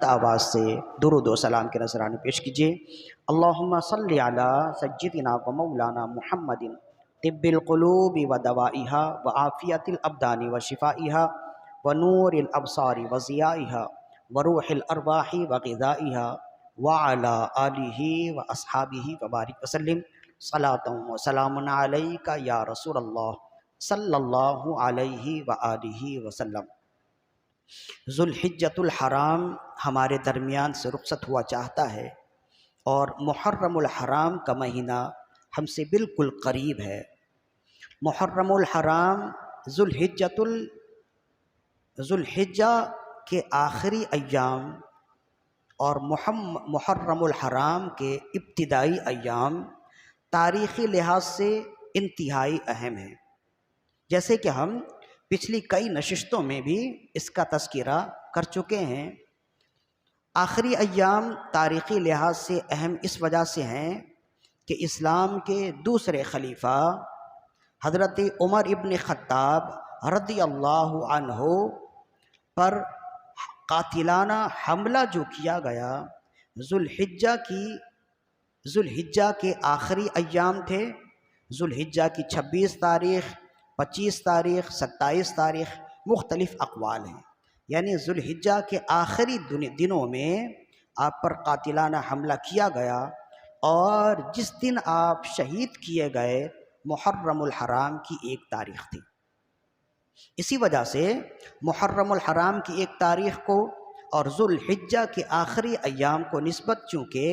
آواز سے درود و سلام کے نذرانے پیش کیجیے۔ اللہم صلی علی سیدنا و مولانا محمد طب القلوب و دوائہا و عافیت الابدان و شفائہا و نور الابصار و ضیائہا و روح الارواح و غذائہا وعلی آلہ و اصحابہ و بارک وسلم۔ صلاۃ و سلام علیک یا رسول اللہ صلی اللہ علیہ وآلہ وسلم۔ ذوالحجۃ الحرام ہمارے درمیان سے رخصت ہوا چاہتا ہے اور محرم الحرام کا مہینہ ہم سے بالکل قریب ہے۔ محرم الحرام ذوالحجہ کے آخری ایام اور محرم الحرام کے ابتدائی ایام تاریخی لحاظ سے انتہائی اہم ہیں، جیسے کہ ہم پچھلی کئی نشستوں میں بھی اس کا تذکرہ کر چکے ہیں۔ آخری ایام تاریخی لحاظ سے اہم اس وجہ سے ہیں کہ اسلام کے دوسرے خلیفہ حضرت عمر ابن خطاب رضی اللہ عنہ پر قاتلانہ حملہ جو کیا گیا ذوالحجہ کے آخری ایام تھے۔ ذوالحجہ کی 26 تاریخ، 25 تاریخ، 27 تاریخ مختلف اقوال ہیں، یعنی ذوالحجہ کے آخری دنوں میں آپ پر قاتلانہ حملہ کیا گیا، اور جس دن آپ شہید کیے گئے محرم الحرام کی 1 تاریخ تھی۔ اسی وجہ سے محرم الحرام کی 1 تاریخ کو اور ذوالحجہ کے آخری ایام کو نسبت چونکہ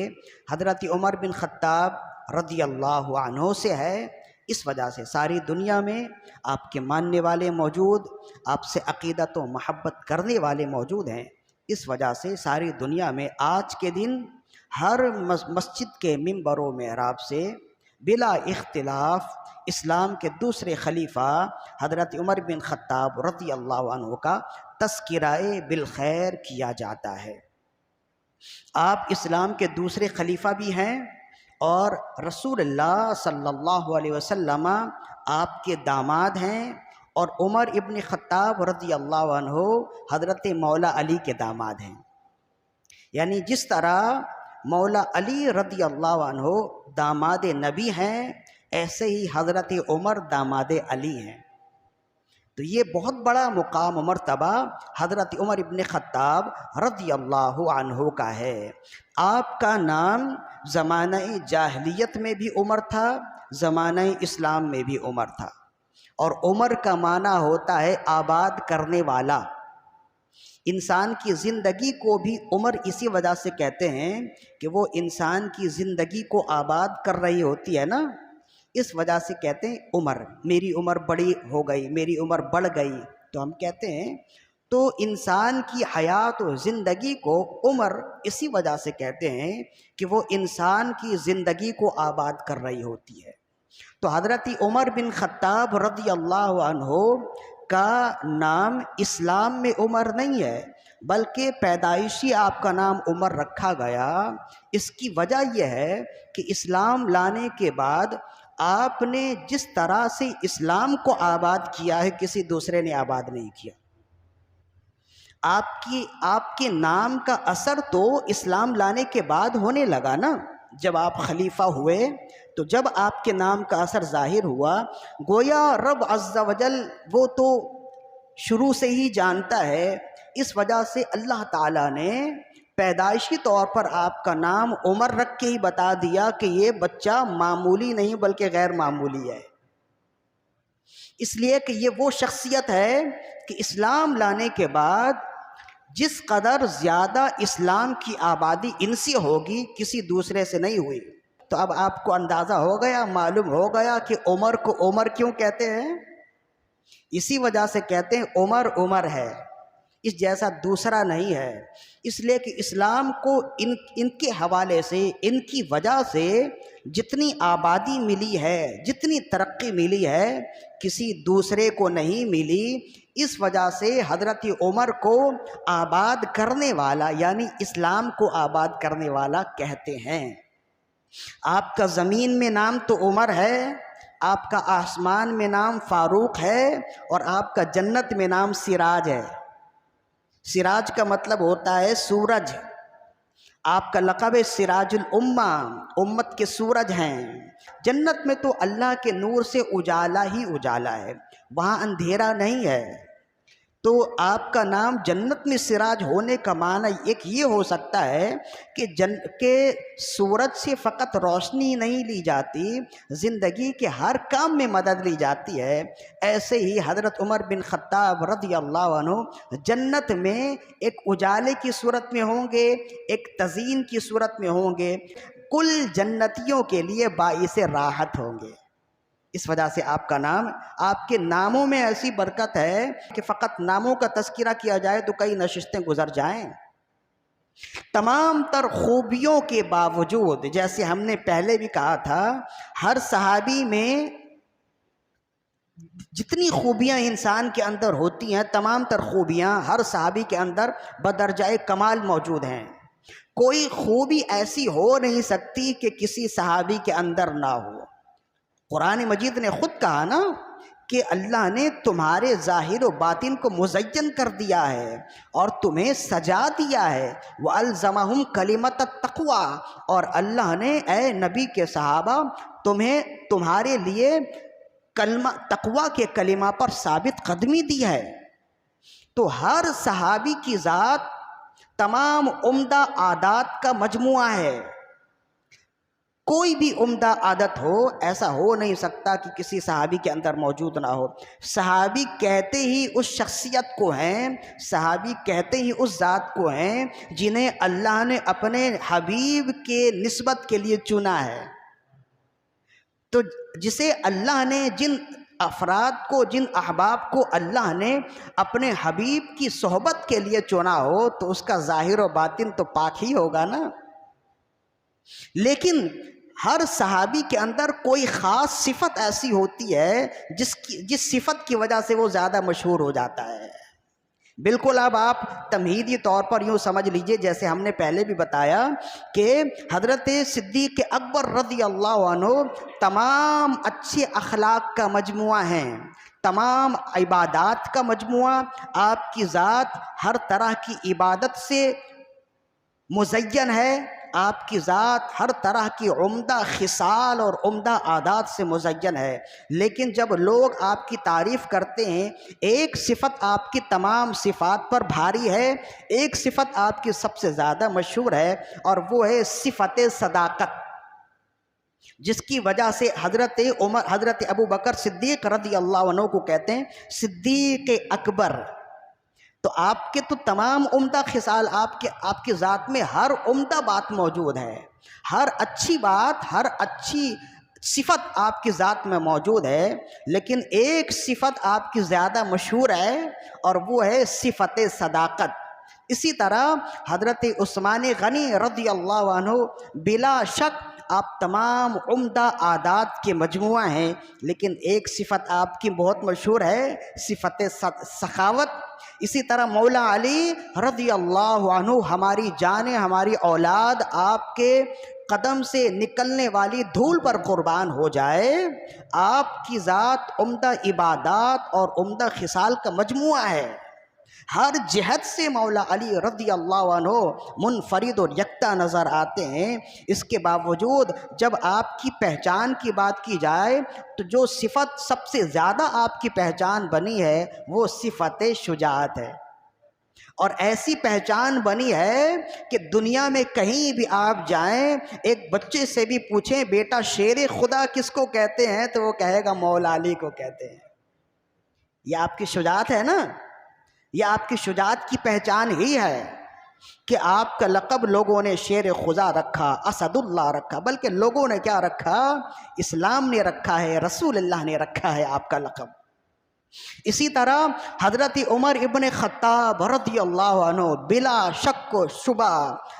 حضرت عمر بن خطاب رضی اللہ عنہ سے ہے، اس وجہ سے ساری دنیا میں آپ کے ماننے والے موجود، آپ سے عقیدت و محبت کرنے والے موجود ہیں۔ اس وجہ سے ساری دنیا میں آج کے دن ہر مسجد کے ممبر و محراب سے بلا اختلاف اسلام کے دوسرے خلیفہ حضرت عمر بن خطاب رضی اللہ عنہ کا تذکرہ بالخیر کیا جاتا ہے۔ آپ اسلام کے دوسرے خلیفہ بھی ہیں اور رسول اللہ صلی اللہ علیہ وسلم آپ کے داماد ہیں، اور عمر ابن خطاب رضی اللہ عنہ حضرت مولا علی کے داماد ہیں۔ یعنی جس طرح مولا علی رضی اللہ عنہ داماد نبی ہیں، ایسے ہی حضرت عمر داماد علی ہیں۔ تو یہ بہت بڑا مقام و مرتبہ حضرت عمر ابن خطاب رضی اللہ عنہ کا ہے۔ آپ کا نام زمانہ جاہلیت میں بھی عمر تھا، زمانہ اسلام میں بھی عمر تھا، اور عمر کا معنی ہوتا ہے آباد کرنے والا۔ انسان کی زندگی کو بھی عمر اسی وجہ سے کہتے ہیں کہ وہ انسان کی زندگی کو آباد کر رہی ہوتی ہے نا، اس وجہ سے کہتے ہیں عمر۔ میری عمر بڑی ہو گئی، میری عمر بڑھ گئی، تو ہم کہتے ہیں تو انسان کی حیات و زندگی کو عمر اسی وجہ سے کہتے ہیں کہ وہ انسان کی زندگی کو آباد کر رہی ہوتی ہے۔ تو حضرت عمر بن خطاب رضی اللہ عنہ کا نام اسلام میں عمر نہیں ہے، بلکہ پیدائشی آپ کا نام عمر رکھا گیا۔ اس کی وجہ یہ ہے کہ اسلام لانے کے بعد آپ نے جس طرح سے اسلام کو آباد کیا ہے کسی دوسرے نے آباد نہیں کیا۔ آپ کے نام کا اثر تو اسلام لانے کے بعد ہونے لگا نا۔ جب آپ خلیفہ ہوئے تو جب آپ کے نام کا اثر ظاہر ہوا، گویا رب عز و جل وہ تو شروع سے ہی جانتا ہے، اس وجہ سے اللہ تعالیٰ نے پیدائشی طور پر آپ کا نام عمر رکھ کے ہی بتا دیا کہ یہ بچہ معمولی نہیں بلکہ غیر معمولی ہے، اس لیے کہ یہ وہ شخصیت ہے کہ اسلام لانے کے بعد جس قدر زیادہ اسلام کی آبادی ان سے ہوگی کسی دوسرے سے نہیں ہوئی۔ تو اب آپ کو اندازہ ہو گیا، معلوم ہو گیا کہ عمر کو عمر کیوں کہتے ہیں۔ اسی وجہ سے کہتے ہیں عمر عمر ہے، اس جیسا دوسرا نہیں ہے، اس لیے کہ اسلام کو ان کے حوالے سے، ان کی وجہ سے جتنی آبادی ملی ہے، جتنی ترقی ملی ہے، کسی دوسرے کو نہیں ملی۔ اس وجہ سے حضرت عمر کو آباد کرنے والا، یعنی اسلام کو آباد کرنے والا کہتے ہیں۔ آپ کا زمین میں نام تو عمر ہے، آپ کا آسمان میں نام فاروق ہے، اور آپ کا جنت میں نام سراج ہے۔ سراج کا مطلب ہوتا ہے سورج، آپ کا لقب ہے سراج الامہ، امت کے سورج ہیں۔ جنت میں تو اللہ کے نور سے اجالا ہی اجالا ہے، وہاں اندھیرا نہیں ہے، تو آپ کا نام جنت میں سراج ہونے کا معنی ایک یہ ہو سکتا ہے کہ سورج سے فقط روشنی نہیں لی جاتی، زندگی کے ہر کام میں مدد لی جاتی ہے۔ ایسے ہی حضرت عمر بن خطاب رضی اللہ عنہ جنت میں ایک اجالے کی صورت میں ہوں گے، ایک تزئین کی صورت میں ہوں گے، کل جنتیوں کے لیے باعث راحت ہوں گے۔ اس وجہ سے آپ کا نام، آپ کے ناموں میں ایسی برکت ہے کہ فقط ناموں کا تذکرہ کیا جائے تو کئی نشستیں گزر جائیں۔ تمام تر خوبیوں کے باوجود، جیسے ہم نے پہلے بھی کہا تھا، ہر صحابی میں جتنی خوبیاں انسان کے اندر ہوتی ہیں، تمام تر خوبیاں ہر صحابی کے اندر بدرجہ کمال موجود ہیں۔ کوئی خوبی ایسی ہو نہیں سکتی کہ کسی صحابی کے اندر نہ ہو۔ قرآن مجید نے خود کہا نا کہ اللہ نے تمہارے ظاہر و باطن کو مزین کر دیا ہے اور تمہیں سجا دیا ہے، وَأَلْزَمَهُمْ كَلِمَةَ التَّقْوَىٰ، اور اللہ نے اے نبی کے صحابہ تمہارے لیے تقویٰ کے کلمہ پر ثابت قدمی دی ہے۔ تو ہر صحابی کی ذات تمام عمدہ عادات کا مجموعہ ہے۔ کوئی بھی عمدہ عادت ہو، ایسا ہو نہیں سکتا کہ کسی صحابی کے اندر موجود نہ ہو۔ صحابی کہتے ہی اس شخصیت کو ہیں، صحابی کہتے ہی اس ذات کو ہیں جنہیں اللہ نے اپنے حبیب کے نسبت کے لیے چنا ہے۔ تو جسے اللہ نے، جن افراد کو، جن احباب کو اللہ نے اپنے حبیب کی صحبت کے لیے چنا ہو، تو اس کا ظاہر و باطن تو پاک ہی ہوگا نا۔ لیکن ہر صحابی کے اندر کوئی خاص صفت ایسی ہوتی ہے جس صفت کی وجہ سے وہ زیادہ مشہور ہو جاتا ہے۔ بالکل اب آپ تمہیدی طور پر یوں سمجھ لیجئے، جیسے ہم نے پہلے بھی بتایا کہ حضرت صدیق اکبر رضی اللہ عنہ تمام اچھے اخلاق کا مجموعہ ہیں، تمام عبادات کا مجموعہ۔ آپ کی ذات ہر طرح کی عبادت سے مزین ہے، آپ کی ذات ہر طرح کی عمدہ خصال اور عمدہ عادات سے مزین ہے، لیکن جب لوگ آپ کی تعریف کرتے ہیں، ایک صفت آپ کی تمام صفات پر بھاری ہے، ایک صفت آپ کی سب سے زیادہ مشہور ہے، اور وہ ہے صفت صداقت، جس کی وجہ سے حضرت ابو بکر صدیق رضی اللہ عنہ کو کہتے ہیں صدیق اکبر۔ تو آپ کے تو تمام عمدہ خصال، آپ کی ذات میں ہر عمدہ بات موجود ہے، ہر اچھی بات، ہر اچھی صفت آپ کی ذات میں موجود ہے، لیکن ایک صفت آپ کی زیادہ مشہور ہے، اور وہ ہے صفت صداقت۔ اسی طرح حضرت عثمان غنی رضی اللہ عنہ، بلا شک آپ تمام عمدہ عادات کے مجموعہ ہیں، لیکن ایک صفت آپ کی بہت مشہور ہے، صفت سخاوت۔ اسی طرح مولا علی رضی اللہ عنہ، ہماری جانیں، ہماری اولاد آپ کے قدم سے نکلنے والی دھول پر قربان ہو جائے، آپ کی ذات عمدہ عبادات اور عمدہ خصال کا مجموعہ ہے۔ ہر جہت سے مولا علی رضی اللہ عنہ منفرد اور یکتا نظر آتے ہیں۔ اس کے باوجود جب آپ کی پہچان کی بات کی جائے تو جو صفت سب سے زیادہ آپ کی پہچان بنی ہے وہ صفت شجاعت ہے، اور ایسی پہچان بنی ہے کہ دنیا میں کہیں بھی آپ جائیں، ایک بچے سے بھی پوچھیں بیٹا شیر خدا کس کو کہتے ہیں تو وہ کہے گا مولا علی کو کہتے ہیں۔ یہ آپ کی شجاعت ہے نا، یہ آپ کی شجاعت کی پہچان ہی ہے کہ آپ کا لقب لوگوں نے شیر خدا رکھا، اسد اللہ رکھا، بلکہ لوگوں نے کیا رکھا؟ اسلام نے رکھا ہے، رسول اللہ نے رکھا ہے آپ کا لقب۔ اسی طرح حضرت عمر ابن خطاب رضی اللہ عنہ، بلا شک و شبہ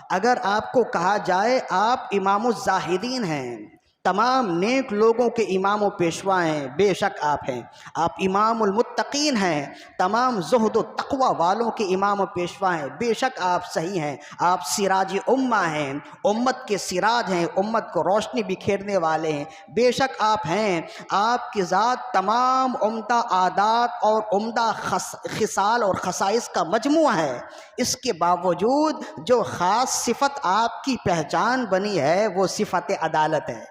اگر آپ کو کہا جائے آپ امام الزاہدین ہیں، تمام نیک لوگوں کے امام و پیشوا ہیں، بے شک آپ ہیں، آپ امام المتقین ہیں، تمام زہد و تقوی والوں کے امام و پیشوا ہیں، بے شک آپ صحیح ہیں، آپ سراج امہ ہیں، امت کے سراج ہیں، امت کو روشنی بکھیرنے والے ہیں، بے شک آپ ہیں، آپ کی ذات تمام عمدہ عادات اور عمدہ خصال اور خصائص کا مجموعہ ہے، اس کے باوجود جو خاص صفت آپ کی پہچان بنی ہے وہ صفت عدالت ہے۔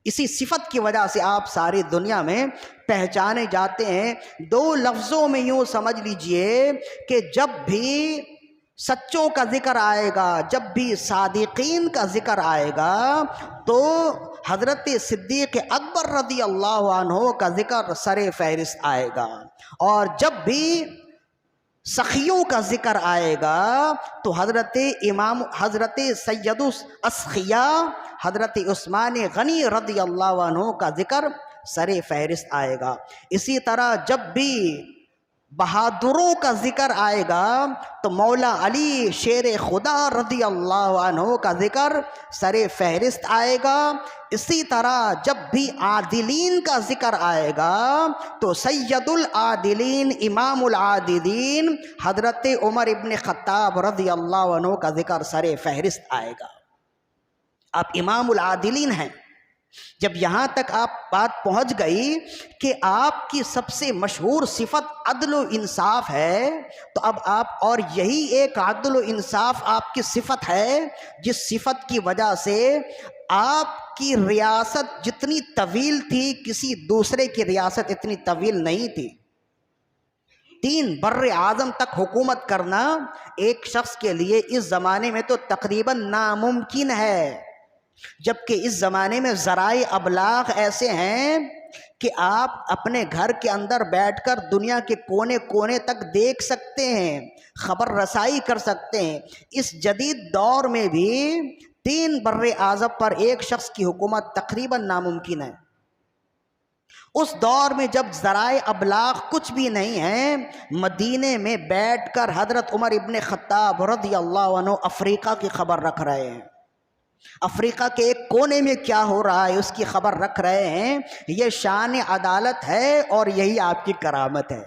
اسی صفت کی وجہ سے آپ ساری دنیا میں پہچانے جاتے ہیں۔ دو لفظوں میں یوں سمجھ لیجئے کہ جب بھی سچوں کا ذکر آئے گا، جب بھی صادقین کا ذکر آئے گا تو حضرت صدیق اکبر رضی اللہ عنہ کا ذکر سر فہرست آئے گا، اور جب بھی سخیوں کا ذکر آئے گا تو حضرت سید الاسخیاء حضرت عثمان غنی رضی اللہ عنہ کا ذکر سر فہرست آئے گا۔ اسی طرح جب بھی بہادروں کا ذکر آئے گا تو مولا علی شیر خدا رضی اللہ عنہ کا ذکر سر فہرست آئے گا۔ اسی طرح جب بھی عادلین کا ذکر آئے گا تو سید العادلین امام العادلین حضرت عمر ابن خطاب رضی اللہ عنہ کا ذکر سر فہرست آئے گا۔ آپ امام العادلین ہیں۔ جب یہاں تک آپ بات پہنچ گئی کہ آپ کی سب سے مشہور صفت عدل و انصاف ہے، تو اب آپ اور یہی ایک عدل و انصاف آپ کی صفت ہے جس صفت کی وجہ سے آپ کی ریاست جتنی طویل تھی کسی دوسرے کی ریاست اتنی طویل نہیں تھی۔ 3 بر اعظم تک حکومت کرنا ایک شخص کے لیے اس زمانے میں تو تقریباً ناممکن ہے، جبکہ اس زمانے میں ذرائع ابلاغ ایسے ہیں کہ آپ اپنے گھر کے اندر بیٹھ کر دنیا کے کونے کونے تک دیکھ سکتے ہیں، خبر رسائی کر سکتے ہیں۔ اس جدید دور میں بھی 3 بر اعظم پر ایک شخص کی حکومت تقریباً ناممکن ہے۔ اس دور میں جب ذرائع ابلاغ کچھ بھی نہیں ہیں، مدینے میں بیٹھ کر حضرت عمر ابن خطاب رضی اللہ عنہ افریقہ کی خبر رکھ رہے ہیں، افریقہ کے ایک کونے میں کیا ہو رہا ہے اس کی خبر رکھ رہے ہیں۔ یہ شان عدالت ہے اور یہی آپ کی کرامت ہے۔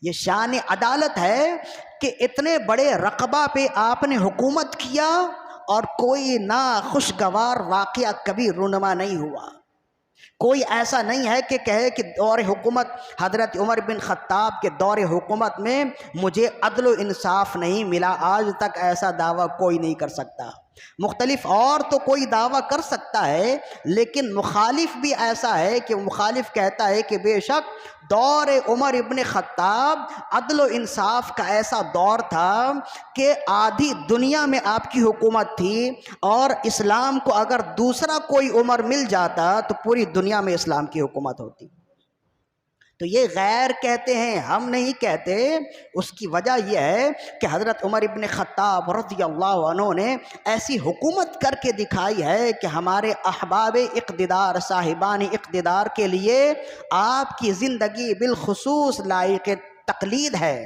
یہ شان عدالت ہے کہ اتنے بڑے رقبہ پہ آپ نے حکومت کیا اور کوئی ناخوشگوار واقعہ کبھی رونما نہیں ہوا۔ کوئی ایسا نہیں ہے کہ کہے کہ دور حکومت حضرت عمر بن خطاب کے دور حکومت میں مجھے عدل و انصاف نہیں ملا، آج تک ایسا دعویٰ کوئی نہیں کر سکتا۔ مختلف اور تو کوئی دعویٰ کر سکتا ہے، لیکن مخالف بھی ایسا ہے کہ مخالف کہتا ہے کہ بے شک دور عمر ابن خطاب عدل و انصاف کا ایسا دور تھا کہ آدھی دنیا میں آپ کی حکومت تھی، اور اسلام کو اگر دوسرا کوئی عمر مل جاتا تو پوری دنیا میں اسلام کی حکومت ہوتی۔ تو یہ غیر کہتے ہیں، ہم نہیں کہتے۔ اس کی وجہ یہ ہے کہ حضرت عمر ابن خطاب رضی اللہ عنہ نے ایسی حکومت کر کے دکھائی ہے کہ ہمارے احباب اقتدار، صاحبان اقتدار کے لیے آپ کی زندگی بالخصوص لائق تقلید ہے،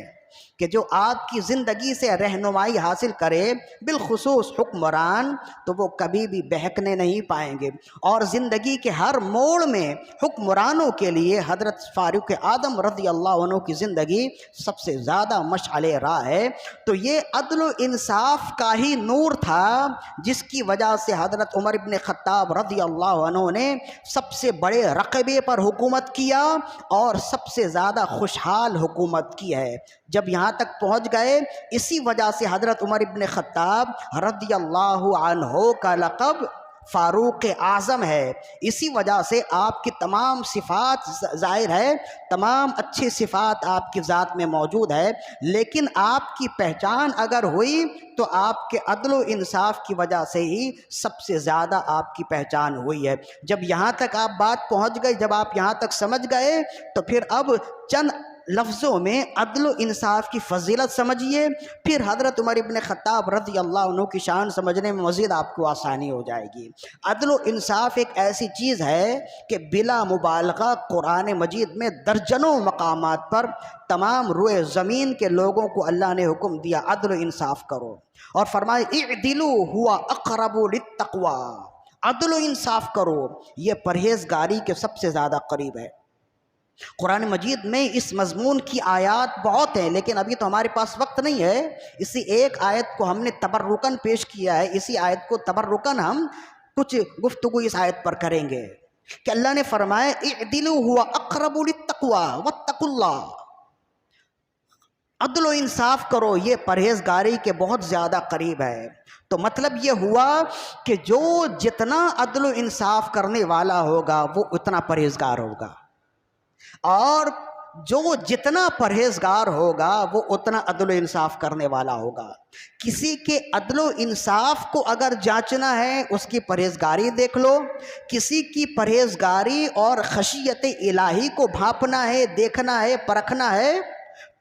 کہ جو آپ کی زندگی سے رہنمائی حاصل کرے، بالخصوص حکمران، تو وہ کبھی بھی بہکنے نہیں پائیں گے۔ اور زندگی کے ہر موڑ میں حکمرانوں کے لیے حضرت فاروق اعظم رضی اللہ عنہ کی زندگی سب سے زیادہ مشعل راہ ہے۔ تو یہ عدل و انصاف کا ہی نور تھا جس کی وجہ سے حضرت عمر بن خطاب رضی اللہ عنہ نے سب سے بڑے رقبے پر حکومت کیا اور سب سے زیادہ خوشحال حکومت کی ہے۔ جب یہاں تک پہنچ گئے، اسی وجہ سے حضرت عمر ابن خطاب رضی اللہ عنہ کا لقب فاروق اعظم ہے۔ اسی وجہ سے آپ کی تمام صفات ظاہر ہے، تمام اچھی صفات آپ کی ذات میں موجود ہے، لیکن آپ کی پہچان اگر ہوئی تو آپ کے عدل و انصاف کی وجہ سے ہی سب سے زیادہ آپ کی پہچان ہوئی ہے۔ جب یہاں تک آپ بات پہنچ گئی، جب آپ یہاں تک سمجھ گئے، تو پھر اب چند لفظوں میں عدل و انصاف کی فضیلت سمجھیے، پھر حضرت عمر ابن خطاب رضی اللہ عنہ کی شان سمجھنے میں مزید آپ کو آسانی ہو جائے گی۔ عدل و انصاف ایک ایسی چیز ہے کہ بلا مبالغہ قرآن مجید میں درجنوں مقامات پر تمام روئے زمین کے لوگوں کو اللہ نے حکم دیا عدل و انصاف کرو، اور فرمائے اعدلوا ہوا اقرب للتقوی، عدل و انصاف کرو، یہ پرہیزگاری کے سب سے زیادہ قریب ہے۔ قرآن مجید میں اس مضمون کی آیات بہت ہیں، لیکن ابھی تو ہمارے پاس وقت نہیں ہے، اسی ایک آیت کو ہم نے تبرکاً پیش کیا ہے، اسی آیت کو تبرکاً ہم کچھ گفتگو اس آیت پر کریں گے کہ اللہ نے فرمایا اعدلوا هو اقرب للتقوی واتقوا اللہ، عدل و انصاف کرو، یہ پرہیزگاری کے بہت زیادہ قریب ہے۔ تو مطلب یہ ہوا کہ جو جتنا عدل و انصاف کرنے والا ہوگا وہ اتنا پرہیزگار ہوگا، اور جو جتنا پرہیزگار ہوگا وہ اتنا عدل و انصاف کرنے والا ہوگا۔ کسی کے عدل و انصاف کو اگر جانچنا ہے اس کی پرہیزگاری دیکھ لو، کسی کی پرہیزگاری اور خشیت الہی کو بھانپنا ہے، دیکھنا ہے، پرکھنا ہے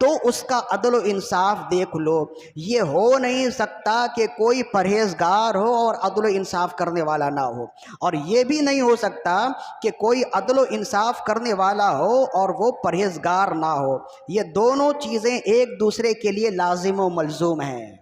تو اس کا عدل و انصاف دیکھ لو۔ یہ ہو نہیں سکتا کہ کوئی پرہیزگار ہو اور عدل و انصاف کرنے والا نہ ہو، اور یہ بھی نہیں ہو سکتا کہ کوئی عدل و انصاف کرنے والا ہو اور وہ پرہیزگار نہ ہو۔ یہ دونوں چیزیں ایک دوسرے کے لیے لازم و ملزوم ہیں۔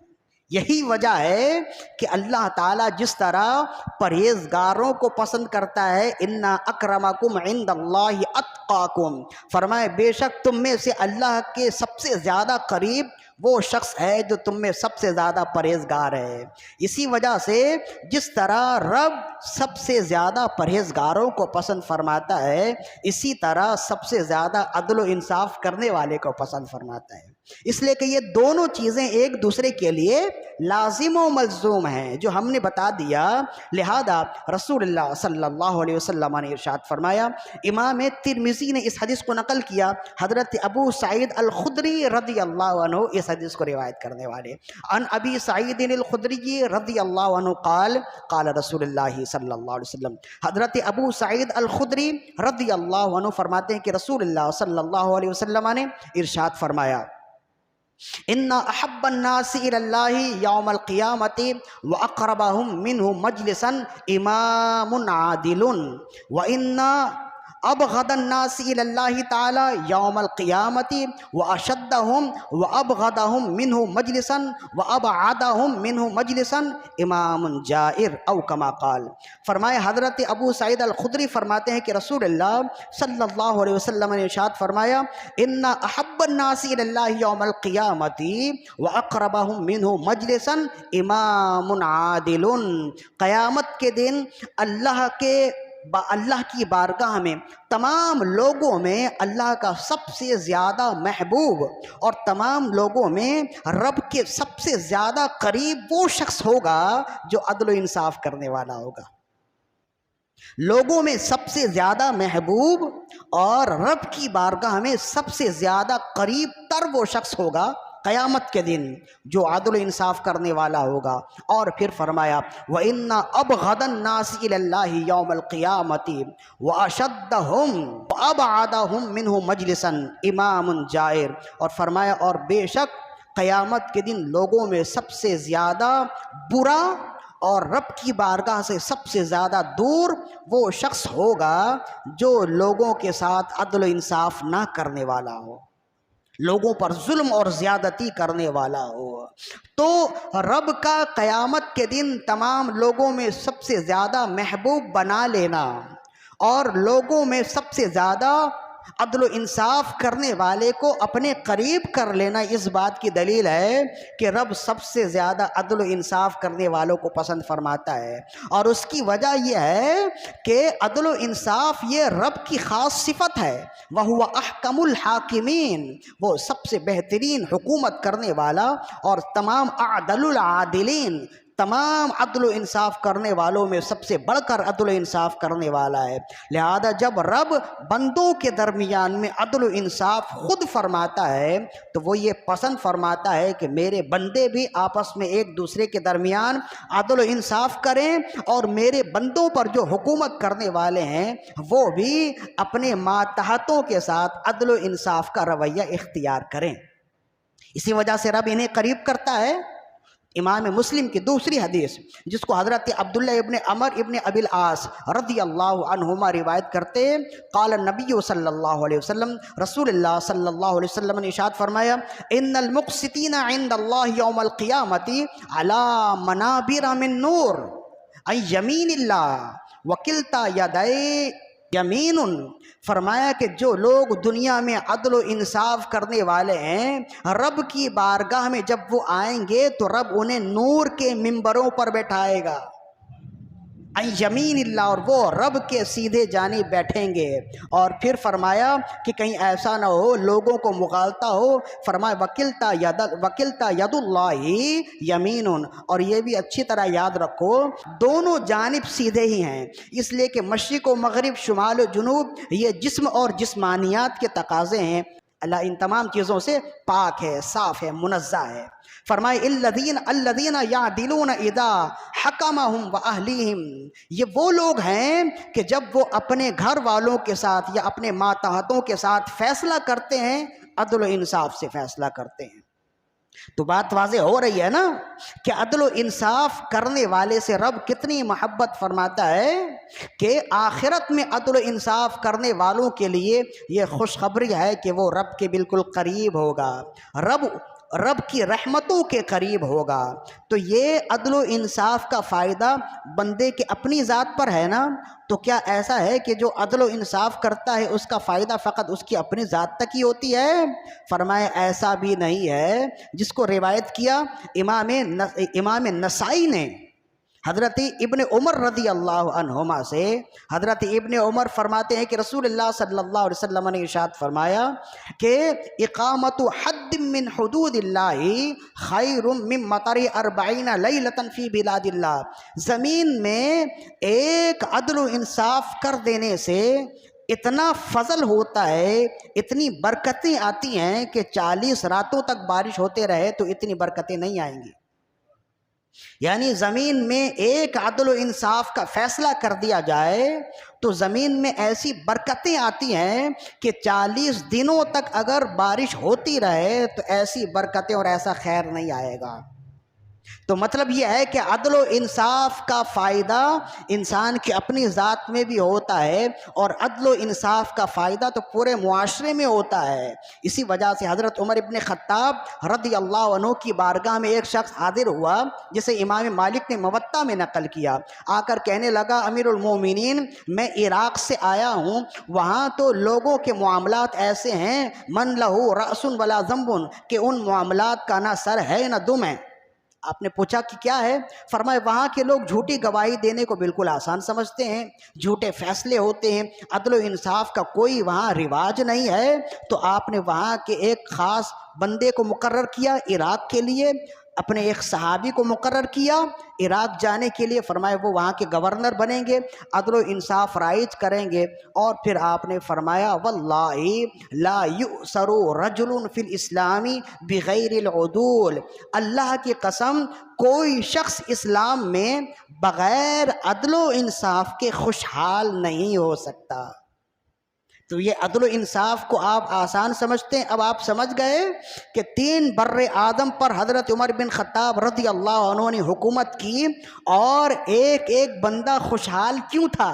یہی وجہ ہے کہ اللہ تعالیٰ جس طرح پرہیزگاروں کو پسند کرتا ہے، اِنَّ أَكْرَمَكُمْ عِنْدَ اللَّهِ أَتْقَاكُمْ، فرمائے بے شک تم میں سے اللہ کے سب سے زیادہ قریب وہ شخص ہے جو تم میں سب سے زیادہ پرہیزگار ہے۔ اسی وجہ سے جس طرح رب سب سے زیادہ پرہیزگاروں کو پسند فرماتا ہے، اسی طرح سب سے زیادہ عدل و انصاف کرنے والے کو پسند فرماتا ہے، اس لیے کہ یہ دونوں چیزیں ایک دوسرے کے لیے لازم و ملزوم ہیں جو ہم نے بتا دیا۔ لہذا رسول اللہ صلی اللہ علیہ وسلم نے ارشاد فرمایا، امام ترمذی نے اس حدیث کو نقل کیا، حضرت ابو سعید الخدری رضی اللہ عنہ اس حدیث کو روایت کرنے والے، عن ابی سعید الخدری رضی اللہ عنہ قال قال رسول اللہ صلی اللہ علیہ وسلم، حضرت ابو سعید الخدری رضی اللہ عنہ فرماتے ہیں کہ رسول اللہ صلی اللہ علیہ وسلم نے ارشاد فرمایا، ان احب الناس الى اللہ یوم القیامت واقربهم منه مجلسا امام عادل وان ابغض الناس الى اللہ تعالی یوم القیامت وابغضهم منه مجلسا وابعدهم منه مجلسا امام جائر او کما قال۔ فرمائے حضرت ابو سعید الخدری فرماتے ہیں کہ رسول اللہ صلی اللہ علیہ وسلم نے ارشاد فرمایا، ان احب الناس الى اللہ یوم القیامت واقربهم منه مجلسا امام عادل، قیامت کے دن اللہ کی بارگاہ میں تمام لوگوں میں اللہ کا سب سے زیادہ محبوب اور تمام لوگوں میں رب کے سب سے زیادہ قریب وہ شخص ہوگا جو عدل و انصاف کرنے والا ہوگا۔ لوگوں میں سب سے زیادہ محبوب اور رب کی بارگاہ میں سب سے زیادہ قریب تر وہ شخص ہوگا قیامت کے دن جو عدل و انصاف کرنے والا ہوگا۔ اور پھر فرمایا، وَإِنَّ أَبْغَضَ النَّاسِ إِلَى اللَّهِ يَوْمَ الْقِيَامَةِ وَأَشَدَّهُمْ وَأَبْعَدَهُمْ مِنْهُ مَجْلِسًا إِمَامٌ جَائِرٌ، اور فرمایا اور بے شک قیامت کے دن لوگوں میں سب سے زیادہ برا اور رب کی بارگاہ سے سب سے زیادہ دور وہ شخص ہوگا جو لوگوں کے ساتھ عدل و انصاف نہ کرنے والا ہو، لوگوں پر ظلم اور زیادتی کرنے والا ہو۔ تو رب کا قیامت کے دن تمام لوگوں میں سب سے زیادہ محبوب بنا لینا اور لوگوں میں سب سے زیادہ عدل و انصاف کرنے والے کو اپنے قریب کر لینا، اس بات کی دلیل ہے کہ رب سب سے زیادہ عدل و انصاف کرنے والوں کو پسند فرماتا ہے۔ اور اس کی وجہ یہ ہے کہ عدل و انصاف یہ رب کی خاص صفت ہے، وَهُوَ أَحْكَمُ الْحَاكِمِينَ، وہ سب سے بہترین حکومت کرنے والا اور تمام اعدل العادلین، تمام عدل و انصاف کرنے والوں میں سب سے بڑھ کر عدل و انصاف کرنے والا ہے۔ لہذا جب رب بندوں کے درمیان میں عدل و انصاف خود فرماتا ہے تو وہ یہ پسند فرماتا ہے کہ میرے بندے بھی آپس میں ایک دوسرے کے درمیان عدل و انصاف کریں، اور میرے بندوں پر جو حکومت کرنے والے ہیں وہ بھی اپنے ماتحتوں کے ساتھ عدل و انصاف کا رویہ اختیار کریں۔ اسی وجہ سے رب انہیں قریب کرتا ہے۔ امام مسلم کی دوسری حدیث جس کو حضرت عبداللہ ابن عمر ابن ابی العاص رضی اللہ عنہما روایت کرتے ہیں، قال النبی صلی اللہ علیہ وسلم، رسول اللہ صلی اللہ علیہ وسلم نے ارشاد فرمایا، ان المقسطین عند اللہ یوم القیامت علی منابر من نور، یمین اللہ وکلتا یدی یمین، فرمایا کہ جو لوگ دنیا میں عدل و انصاف کرنے والے ہیں، رب کی بارگاہ میں جب وہ آئیں گے تو رب انہیں نور کے ممبروں پر بیٹھائے گا، یمین اللہ، اور وہ رب کے سیدھے جانب بیٹھیں گے۔ اور پھر فرمایا کہ کہیں ایسا نہ ہو لوگوں کو مغالطہ ہو، فرمایا وکلتا ید اللہ یمین، اور یہ بھی اچھی طرح یاد رکھو دونوں جانب سیدھے ہی ہیں، اس لیے کہ مشرق و مغرب، شمال و جنوب، یہ جسم اور جسمانیات کے تقاضے ہیں، اللہ ان تمام چیزوں سے پاک ہے، صاف ہے، منزہ ہے۔ فرمائے الذین یعدلون اذا حکمہم واہلیہم، یہ وہ لوگ ہیں کہ جب وہ اپنے گھر والوں کے ساتھ یا اپنے ماتحتوں کے ساتھ فیصلہ کرتے ہیں، عدل و انصاف سے فیصلہ کرتے ہیں۔ تو بات واضح ہو رہی ہے نا کہ عدل و انصاف کرنے والے سے رب کتنی محبت فرماتا ہے کہ آخرت میں عدل و انصاف کرنے والوں کے لیے یہ خوشخبری ہے کہ وہ رب کے بالکل قریب ہوگا، رب کی رحمتوں کے قریب ہوگا۔ تو یہ عدل و انصاف کا فائدہ بندے کے اپنی ذات پر ہے نا، تو کیا ایسا ہے کہ جو عدل و انصاف کرتا ہے اس کا فائدہ فقط اس کی اپنی ذات تک ہی ہوتی ہے؟ فرمایا ایسا بھی نہیں ہے، جس کو روایت کیا امام نسائی نے حضرت ابن عمر رضی اللہ عنہما سے۔ حضرت ابن عمر فرماتے ہیں کہ رسول اللہ صلی اللہ علیہ وسلم نے ارشاد فرمایا کہ اقامت حد من حدود اللہ خیر من مطر 40 لیلۃ فی بلاد اللہ، زمین میں ایک عدل و انصاف کر دینے سے اتنا فضل ہوتا ہے، اتنی برکتیں آتی ہیں کہ 40 راتوں تک بارش ہوتے رہے تو اتنی برکتیں نہیں آئیں گی۔ یعنی زمین میں ایک عدل و انصاف کا فیصلہ کر دیا جائے تو زمین میں ایسی برکتیں آتی ہیں کہ 40 دنوں تک اگر بارش ہوتی رہے تو ایسی برکتیں اور ایسا خیر نہیں آئے گا۔ تو مطلب یہ ہے کہ عدل و انصاف کا فائدہ انسان کی اپنی ذات میں بھی ہوتا ہے، اور عدل و انصاف کا فائدہ تو پورے معاشرے میں ہوتا ہے۔ اسی وجہ سے حضرت عمر ابن خطاب رضی اللہ عنہ کی بارگاہ میں ایک شخص حاضر ہوا جسے امام مالک نے موطا میں نقل کیا، آ کر کہنے لگا امیر المومنین میں عراق سے آیا ہوں، وہاں تو لوگوں کے معاملات ایسے ہیں من لہو رأس ولا ذنب، کہ ان معاملات کا نہ سر ہے نہ دم ہے۔ آپ نے پوچھا کہ کیا ہے؟ فرمائے وہاں کے لوگ جھوٹی گواہی دینے کو بالکل آسان سمجھتے ہیں، جھوٹے فیصلے ہوتے ہیں، عدل و انصاف کا کوئی وہاں رواج نہیں ہے۔ تو آپ نے وہاں کے ایک خاص بندے کو مقرر کیا عراق کے لیے، اپنے ایک صحابی کو مقرر کیا عراق جانے کے لیے، فرمائے وہ وہاں کے گورنر بنیں گے، عدل و انصاف رائج کریں گے۔ اور پھر آپ نے فرمایا واللہ لا یؤسر رجل فی الاسلام بغیر العدول، اللہ کی قسم کوئی شخص اسلام میں بغیر عدل و انصاف کے خوشحال نہیں ہو سکتا۔ تو یہ عدل و انصاف کو آپ آسان سمجھتے ہیں، اب آپ سمجھ گئے کہ 3 بر آدم پر حضرت عمر بن خطاب رضی اللہ عنہ نے حکومت کی، اور ایک ایک بندہ خوشحال کیوں تھا؟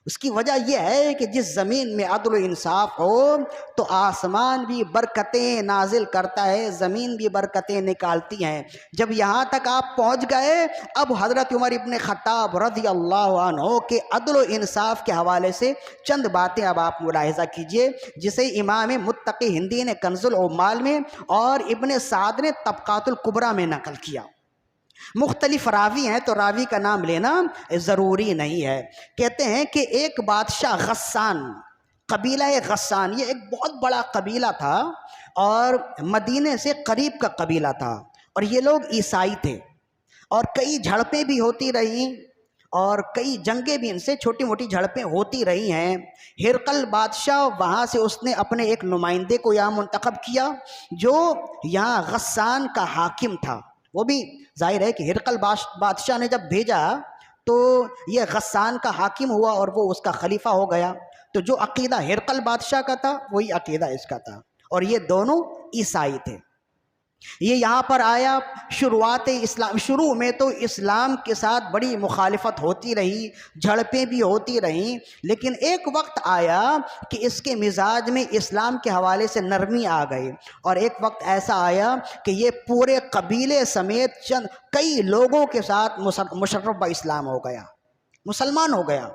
اس کی وجہ یہ ہے کہ جس زمین میں عدل و انصاف ہو تو آسمان بھی برکتیں نازل کرتا ہے، زمین بھی برکتیں نکالتی ہیں۔ جب یہاں تک آپ پہنچ گئے، اب حضرت عمر ابن خطاب رضی اللہ عنہ کے عدل و انصاف کے حوالے سے چند باتیں اب آپ ملاحظہ کیجئے، جسے امام متقی ہندی نے کنز العمال میں اور ابن سعد نے طبقات الکبریٰ میں نقل کیا۔ مختلف راوی ہیں تو راوی کا نام لینا ضروری نہیں ہے۔ کہتے ہیں کہ ایک بادشاہ غسان، قبیلہ غسان، یہ ایک بہت بڑا قبیلہ تھا اور مدینے سے قریب کا قبیلہ تھا، اور یہ لوگ عیسائی تھے، اور کئی جھڑپیں بھی ہوتی رہیں اور کئی جنگیں بھی ان سے چھوٹی موٹی جھڑپیں ہوتی رہی ہیں۔ ہرقل بادشاہ وہاں سے اس نے اپنے ایک نمائندے کو یہاں منتخب کیا جو یہاں غسان کا حاکم تھا۔ وہ بھی ظاہر ہے کہ ہرقل بادشاہ نے جب بھیجا تو یہ غسان کا حاکم ہوا اور وہ اس کا خلیفہ ہو گیا۔ تو جو عقیدہ ہرقل بادشاہ کا تھا وہی عقیدہ اس کا تھا، اور یہ دونوں عیسائی تھے۔ یہ یہاں پر آیا شروعات اسلام، شروع میں تو اسلام کے ساتھ بڑی مخالفت ہوتی رہی، جھڑپیں بھی ہوتی رہیں، لیکن ایک وقت آیا کہ اس کے مزاج میں اسلام کے حوالے سے نرمی آ گئی، اور ایک وقت ایسا آیا کہ یہ پورے قبیلے سمیت چند کئی لوگوں کے ساتھ مشرف اسلام ہو گیا، مسلمان ہو گیا۔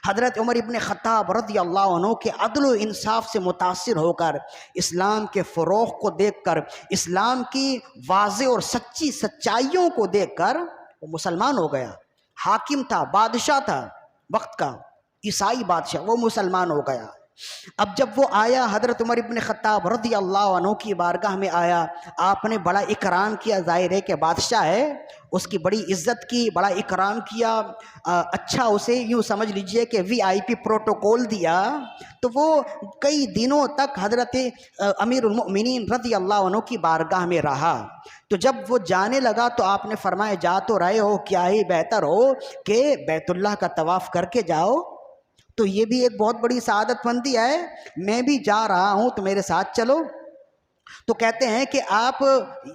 حضرت عمر ابن خطاب رضی اللہ عنہ کے عدل و انصاف سے متاثر ہو کر، اسلام کے فروغ کو دیکھ کر، اسلام کی واضح اور سچی سچائیوں کو دیکھ کر وہ مسلمان ہو گیا۔ حاکم تھا، بادشاہ تھا وقت کا، عیسائی بادشاہ، وہ مسلمان ہو گیا۔ اب جب وہ آیا حضرت عمر ابن خطاب رضی اللہ عنہ کی بارگاہ میں آیا، آپ نے بڑا اکرام کیا، ظاہر ہے کہ بادشاہ ہے، اس کی بڑی عزت کی، بڑا اکرام کیا، اچھا اسے یوں سمجھ لیجئے کہ وی آئی پی پروٹوکول دیا۔ تو وہ کئی دنوں تک حضرت امیر المؤمنین رضی اللہ عنہ کی بارگاہ میں رہا۔ تو جب وہ جانے لگا تو آپ نے فرمایا جا تو رہے ہو، کیا ہی بہتر ہو کہ بیت اللہ کا طواف کر کے جاؤ، تو یہ بھی ایک بہت بڑی سعادت مندی ہے، میں بھی جا رہا ہوں تو میرے ساتھ چلو۔ تو کہتے ہیں کہ آپ،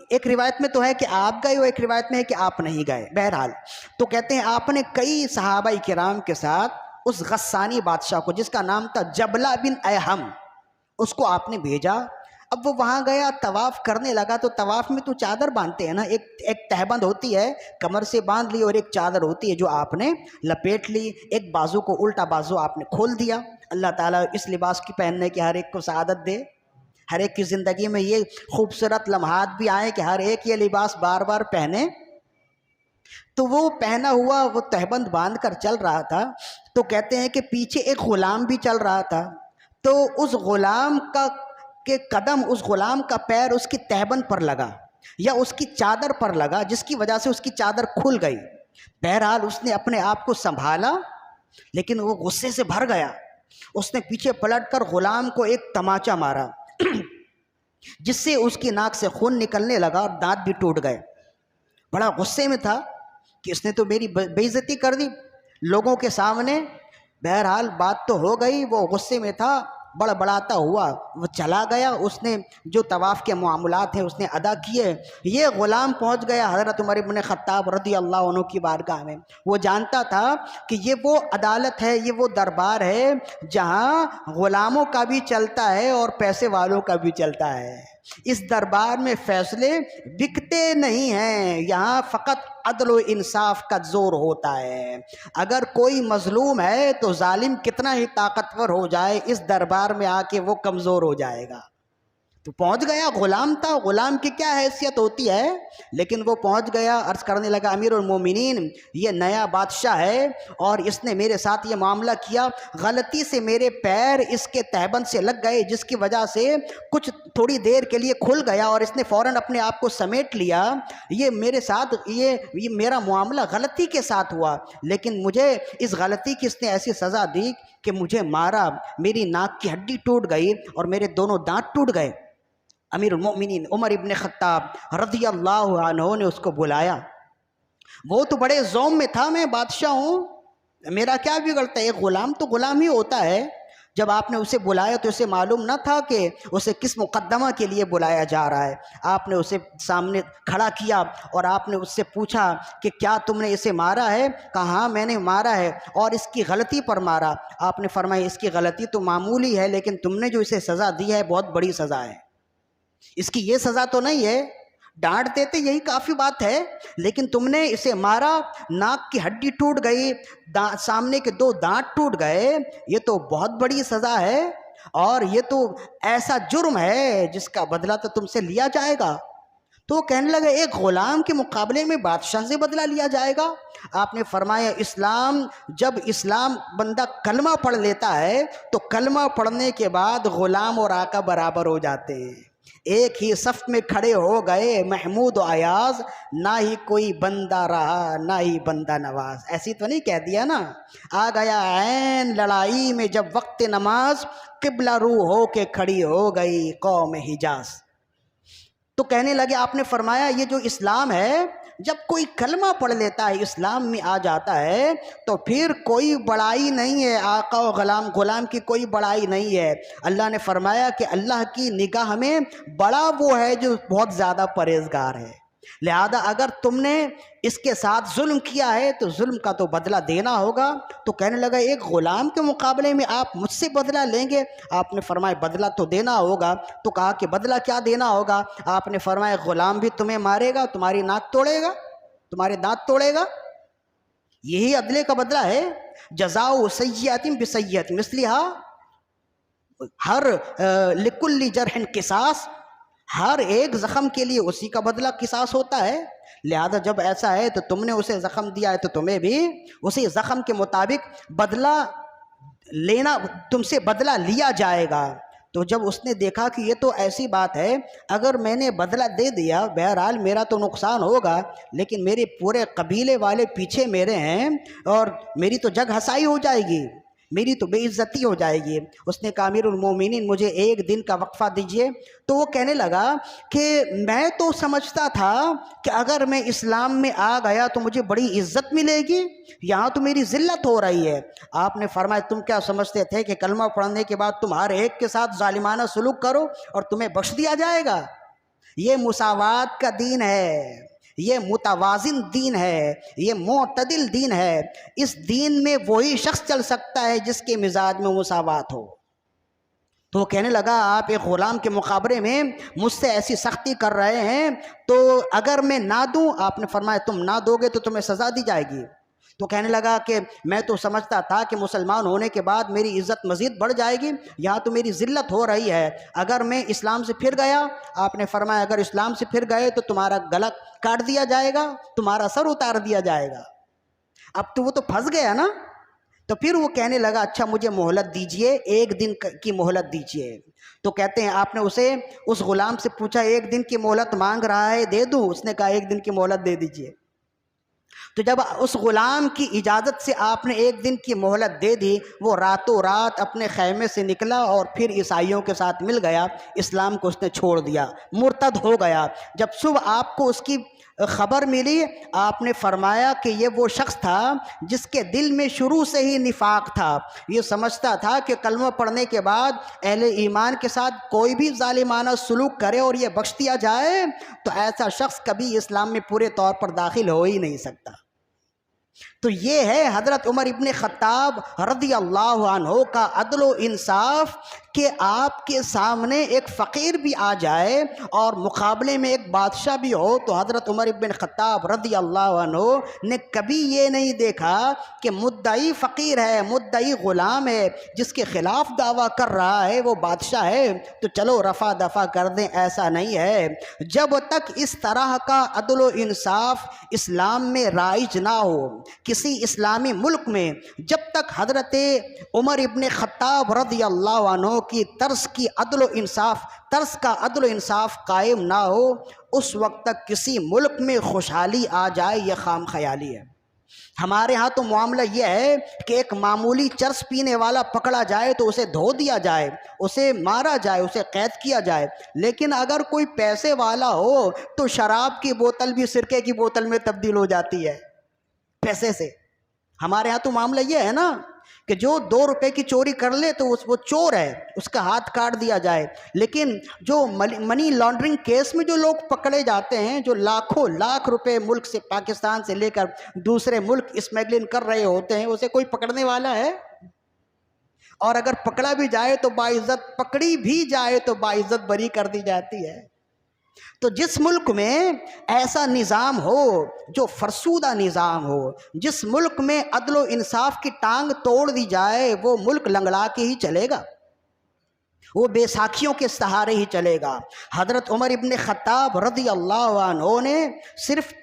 ایک روایت میں تو ہے کہ آپ گئے ہو، ایک روایت میں ہے کہ آپ نہیں گئے، بہرحال تو کہتے ہیں آپ نے کئی صحابہ کرام کے ساتھ اس غسانی بادشاہ کو، جس کا نام تھا جبلہ بن ایہم، اس کو آپ نے بھیجا۔ اب وہ وہاں گیا، طواف کرنے لگا، تو طواف میں تو چادر باندھتے ہیں نا، ایک تہبند ہوتی ہے، کمر سے باندھ لی، اور ایک چادر ہوتی ہے جو آپ نے لپیٹ لی، ایک بازو کو، الٹا بازو آپ نے کھول دیا۔ اللہ تعالیٰ اس لباس کی پہننے کی ہر ایک کو سعادت دے، ہر ایک کی زندگی میں یہ خوبصورت لمحات بھی آئیں کہ ہر ایک یہ لباس بار بار پہنے۔ تو وہ پہنا ہوا وہ تہبند باندھ کر چل رہا تھا، تو کہتے ہیں کہ پیچھے ایک غلام بھی چل رہا تھا، تو اس غلام کا قدم، اس غلام کا پیر اس کی تہبند پر لگا یا اس کی چادر پر لگا، جس کی وجہ سے اس کی چادر کھل گئی۔ بہرحال اس نے اپنے آپ کو سنبھالا، لیکن وہ غصے سے بھر گیا، اس نے پیچھے پلٹ کر غلام کو ایک تماچا مارا جس سے اس کی ناک سے خون نکلنے لگا اور دانت بھی ٹوٹ گئے۔ بڑا غصے میں تھا کہ اس نے تو میری بے عزتی کر دی لوگوں کے سامنے۔ بہرحال بات تو ہو گئی، وہ غصے میں تھا، بڑبڑاتا ہوا وہ چلا گیا، اس نے جو طواف کے معاملات ہیں اس نے ادا کیے۔ یہ غلام پہنچ گیا حضرت عمر ابن خطاب رضی اللہ عنہ کی بارگاہ میں۔ وہ جانتا تھا کہ یہ وہ عدالت ہے، یہ وہ دربار ہے جہاں غلاموں کا بھی چلتا ہے اور پیسے والوں کا بھی چلتا ہے۔ اس دربار میں فیصلے بکتے نہیں ہیں، یہاں فقط عدل و انصاف کا زور ہوتا ہے۔ اگر کوئی مظلوم ہے تو ظالم کتنا ہی طاقتور ہو جائے، اس دربار میں آ کے وہ کمزور ہو جائے گا۔ تو پہنچ گیا، غلام تھا، غلام کی کیا حیثیت ہوتی ہے، لیکن وہ پہنچ گیا، عرض کرنے لگا امیر المومنین یہ نیا بادشاہ ہے اور اس نے میرے ساتھ یہ معاملہ کیا، غلطی سے میرے پیر اس کے تہبند سے لگ گئے، جس کی وجہ سے کچھ تھوڑی دیر کے لیے کھل گیا اور اس نے فوراً اپنے آپ کو سمیٹ لیا۔ یہ میرے ساتھ یہ میرا معاملہ غلطی کے ساتھ ہوا، لیکن مجھے اس غلطی کی اس نے ایسی سزا دی کہ مجھے مارا، میری ناک کی ہڈی ٹوٹ گئی اور میرے دونوں دانت ٹوٹ گئے۔ امیر المؤمنین عمر ابن خطاب رضی اللہ عنہ نے اس کو بلایا، وہ تو بڑے زوم میں تھا، میں بادشاہ ہوں، میرا کیا بگڑتا ہے، ایک غلام تو غلام ہی ہوتا ہے۔ جب آپ نے اسے بلایا تو اسے معلوم نہ تھا کہ اسے کس مقدمہ کے لیے بلایا جا رہا ہے۔ آپ نے اسے سامنے کھڑا کیا اور آپ نے اس سے پوچھا کہ کیا تم نے اسے مارا ہے؟ کہا ہاں میں نے مارا ہے اور اس کی غلطی پر مارا۔ آپ نے فرمایا اس کی غلطی تو معمولی ہے، لیکن تم نے جو اسے سزا دی ہے بہت بڑی سزا ہے، اس کی یہ سزا تو نہیں ہے، ڈانٹ دیتے یہی کافی بات ہے، لیکن تم نے اسے مارا، ناک کی ہڈی ٹوٹ گئی، سامنے کے دو دانت ٹوٹ گئے، یہ تو بہت بڑی سزا ہے اور یہ تو ایسا جرم ہے جس کا بدلہ تو تم سے لیا جائے گا۔ تو کہنے لگا ایک غلام کے مقابلے میں بادشاہ سے بدلہ لیا جائے گا؟ آپ نے فرمایا جب اسلام بندہ کلمہ پڑھ لیتا ہے تو کلمہ پڑھنے کے بعد غلام اور آقا برابر ہو جاتے ہیں، ایک ہی صف میں کھڑے ہو گئے محمود و ایاز، نہ ہی کوئی بندہ رہا نہ ہی بندہ نواز۔ ایسی تو نہیں کہہ دیا نا، آ گیا عین لڑائی میں جب وقت نماز، قبلہ رو ہو کے کھڑی ہو گئی قوم حجاز۔ تو کہنے لگے، آپ نے فرمایا یہ جو اسلام ہے جب کوئی کلمہ پڑھ لیتا ہے، اسلام میں آ جاتا ہے، تو پھر کوئی بڑائی نہیں ہے، آقا و غلام کی کوئی بڑائی نہیں ہے۔ اللہ نے فرمایا کہ اللہ کی نگاہ میں بڑا وہ ہے جو بہت زیادہ پرہیزگار ہے۔ لہذا اگر تم نے اس کے ساتھ ظلم کیا ہے تو ظلم کا تو بدلہ دینا ہوگا۔ تو کہنے لگا ایک غلام کے مقابلے میں آپ مجھ سے بدلہ لیں گے؟ آپ نے فرمایا بدلہ تو دینا ہوگا۔ تو کہا کہ بدلہ کیا دینا ہوگا؟ آپ نے فرمایا غلام بھی تمہیں مارے گا، تمہاری ناک توڑے گا، تمہارے دانت توڑے گا، یہی عدلے کا بدلہ ہے۔ جزاء سیئۃ بسیئۃ مثلھا، ہر لکل جرح قصاص، ہر ایک زخم کے لیے اسی کا بدلہ قصاص ہوتا ہے۔ لہذا جب ایسا ہے تو تم نے اسے زخم دیا ہے تو تمہیں بھی اسی زخم کے مطابق بدلہ لینا، تم سے بدلہ لیا جائے گا۔ تو جب اس نے دیکھا کہ یہ تو ایسی بات ہے، اگر میں نے بدلہ دے دیا بہرحال میرا تو نقصان ہوگا، لیکن میرے پورے قبیلے والے پیچھے میرے ہیں اور میری تو جگ ہسائی ہو جائے گی، میری تو بے عزتی ہو جائے گی۔ اس نے کہا امیر المومنین مجھے ایک دن کا وقفہ دیجئے۔ تو وہ کہنے لگا کہ میں تو سمجھتا تھا کہ اگر میں اسلام میں آ گیا تو مجھے بڑی عزت ملے گی، یہاں تو میری ذلت ہو رہی ہے۔ آپ نے فرمایا تم کیا سمجھتے تھے کہ کلمہ پڑھنے کے بعد تم ہر ایک کے ساتھ ظالمانہ سلوک کرو اور تمہیں بخش دیا جائے گا؟ یہ مساوات کا دین ہے، یہ متوازن دین ہے، یہ معتدل دین ہے۔ اس دین میں وہی شخص چل سکتا ہے جس کے مزاج میں مساوات ہو۔ تو وہ کہنے لگا آپ ایک غلام کے مقابلے میں مجھ سے ایسی سختی کر رہے ہیں، تو اگر میں نہ دوں، آپ نے فرمایا تم نہ دو گے تو تمہیں سزا دی جائے گی۔ تو کہنے لگا کہ میں تو سمجھتا تھا کہ مسلمان ہونے کے بعد میری عزت مزید بڑھ جائے گی، یہاں تو میری ذلت ہو رہی ہے، اگر میں اسلام سے پھر گیا، آپ نے فرمایا اگر اسلام سے پھر گئے تو تمہارا گلا کاٹ دیا جائے گا، تمہارا سر اتار دیا جائے گا۔ اب تو وہ تو پھنس گیا نا۔ تو پھر وہ کہنے لگا اچھا مجھے مہلت دیجئے، ایک دن کی مہلت دیجئے۔ تو کہتے ہیں آپ نے اسے اس غلام سے پوچھا ایک دن کی مہلت مانگ رہا ہے، دے دوں؟ اس نے کہا ایک دن کی مہلت دے دیجئے۔ تو جب اس غلام کی اجازت سے آپ نے ایک دن کی مہلت دے دی، وہ راتوں رات اپنے خیمے سے نکلا اور پھر عیسائیوں کے ساتھ مل گیا، اسلام کو اس نے چھوڑ دیا، مرتد ہو گیا۔ جب صبح آپ کو اس کی خبر ملی، آپ نے فرمایا کہ یہ وہ شخص تھا جس کے دل میں شروع سے ہی نفاق تھا، یہ سمجھتا تھا کہ کلمہ پڑھنے کے بعد اہل ایمان کے ساتھ کوئی بھی ظالمانہ سلوک کرے اور یہ بخش دیا جائے تو ایسا شخص کبھی اسلام میں پورے طور پر داخل ہو ہی نہیں سکتا۔ تو یہ ہے حضرت عمر ابن خطاب رضی اللہ عنہ کا عدل و انصاف کہ آپ کے سامنے ایک فقیر بھی آ جائے اور مقابلے میں ایک بادشاہ بھی ہو، تو حضرت عمر ابن خطاب رضی اللہ عنہ نے کبھی یہ نہیں دیکھا کہ مدعی فقیر ہے، مدعی غلام ہے، جس کے خلاف دعویٰ کر رہا ہے وہ بادشاہ ہے تو چلو رفع دفع کر دیں، ایسا نہیں ہے۔ جب تک اس طرح کا عدل و انصاف اسلام میں رائج نہ ہو کسی اسلامی ملک میں، جب تک حضرت عمر ابن خطاب رضی اللہ عنہ کی طرز کا عدل و انصاف قائم نہ ہو، اس وقت تک کسی ملک میں خوشحالی آ جائے یہ خام خیالی ہے۔ ہمارے ہاں تو معاملہ یہ ہے کہ ایک معمولی چرس پینے والا پکڑا جائے تو اسے دھو دیا جائے، اسے مارا جائے، اسے قید کیا جائے، لیکن اگر کوئی پیسے والا ہو تو شراب کی بوتل بھی سرکے کی بوتل میں تبدیل ہو جاتی ہے پیسے سے۔ ہمارے ہاں تو معاملہ یہ ہے نا کہ جو 2 روپے کی چوری کر لے تو وہ چور ہے، اس کا ہاتھ کاٹ دیا جائے۔ لیکن جو منی لانڈرنگ کیس میں جو لوگ پکڑے جاتے ہیں، جو لاکھوں لاکھ روپے ملک سے، پاکستان سے لے کر دوسرے ملک اسمیگلنگ کر رہے ہوتے ہیں، اسے کوئی پکڑنے والا ہے؟ اور اگر پکڑا بھی جائے تو باعزت، پکڑی بھی جائے تو باعزت بری کر دی جاتی ہے۔ تو جس ملک میں ایسا نظام ہو جو فرسودہ نظام ہو، جس ملک میں عدل و انصاف کی ٹانگ توڑ دی جائے، وہ ملک لنگڑا کے ہی چلے گا، وہ بے ساکھیوں کے سہارے ہی چلے گا۔ حضرت عمر ابن خطاب رضی اللہ عنہ نے صرف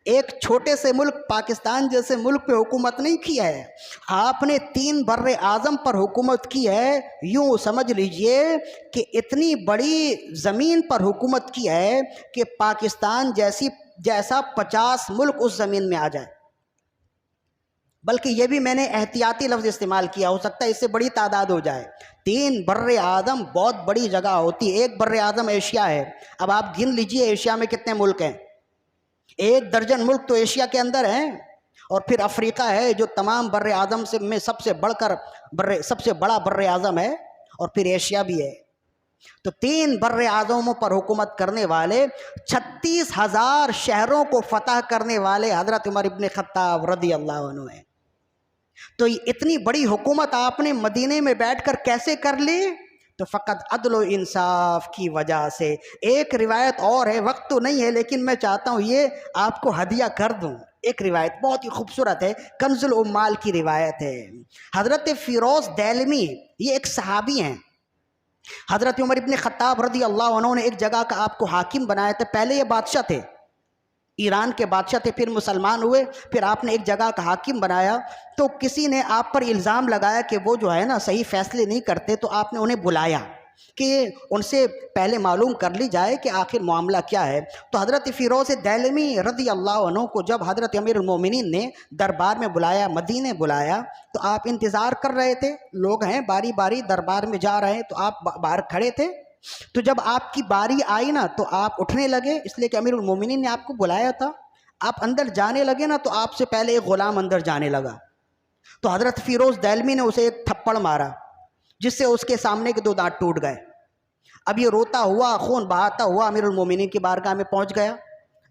ایک چھوٹے سے ملک پاکستان جیسے ملک پہ حکومت نہیں کی ہے، آپ نے 3 بر اعظم پر حکومت کی ہے۔ یوں سمجھ لیجئے کہ اتنی بڑی زمین پر حکومت کی ہے کہ پاکستان جیسا 50 ملک اس زمین میں آ جائے۔ بلکہ یہ بھی میں نے احتیاطی لفظ استعمال کیا، ہو سکتا ہے اس سے بڑی تعداد ہو جائے۔ 3 بر اعظم بہت بڑی جگہ ہوتی ہے، ایک بر اعظم ایشیا ہے۔ اب آپ گن لیجئے ایشیا میں کتنے ملک ہیں۔ 1 درجن ملک تو ایشیا کے اندر ہیں، اور پھر افریقہ ہے جو تمام بر اعظم سے میں سب سے بڑا بر اعظم ہے، اور پھر ایشیا بھی ہے۔ تو 3 بر اعظموں پر حکومت کرنے والے، 36,000 شہروں کو فتح کرنے والے حضرت عمر ابن خطاب رضی اللہ عنہ ہیں۔ تو اتنی بڑی حکومت آپ نے مدینے میں بیٹھ کر کیسے کر لی؟ تو فقط عدل و انصاف کی وجہ سے۔ ایک روایت اور ہے، وقت تو نہیں ہے لیکن میں چاہتا ہوں یہ آپ کو ہدیہ کر دوں۔ ایک روایت بہت ہی خوبصورت ہے، کنز العمال کی روایت ہے۔ حضرت فیروز دہلوی یہ ایک صحابی ہیں، حضرت عمر ابن خطاب رضی اللہ عنہ نے ایک جگہ کا آپ کو حاکم بنایا تھا۔ پہلے یہ بادشاہ تھے، ایران کے بادشاہ تھے، پھر مسلمان ہوئے، پھر آپ نے ایک جگہ کا حاکم بنایا۔ تو کسی نے آپ پر الزام لگایا کہ وہ جو ہے نا صحیح فیصلے نہیں کرتے، تو آپ نے انہیں بلایا کہ ان سے پہلے معلوم کر لی جائے کہ آخر معاملہ کیا ہے۔ تو حضرت فیروز دہلوی رضی اللہ عنہ کو جب حضرت امیر المومنین نے دربار میں بلایا، مدینے بلایا، تو آپ انتظار کر رہے تھے، لوگ ہیں باری باری دربار میں جا رہے ہیں، تو آپ باہر کھڑے تھے۔ تو جب آپ کی باری آئی نا تو آپ اٹھنے لگے، اس لیے کہ امیر المومنین نے آپ کو بلایا تھا۔ آپ اندر جانے لگے نا تو آپ سے پہلے ایک غلام اندر جانے لگا، تو حضرت فیروز دہلوی نے اسے ایک تھپڑ مارا جس سے اس کے سامنے کے 2 دانت ٹوٹ گئے۔ اب یہ روتا ہوا، خون بہاتا ہوا امیر المومنین کی بارگاہ میں پہنچ گیا۔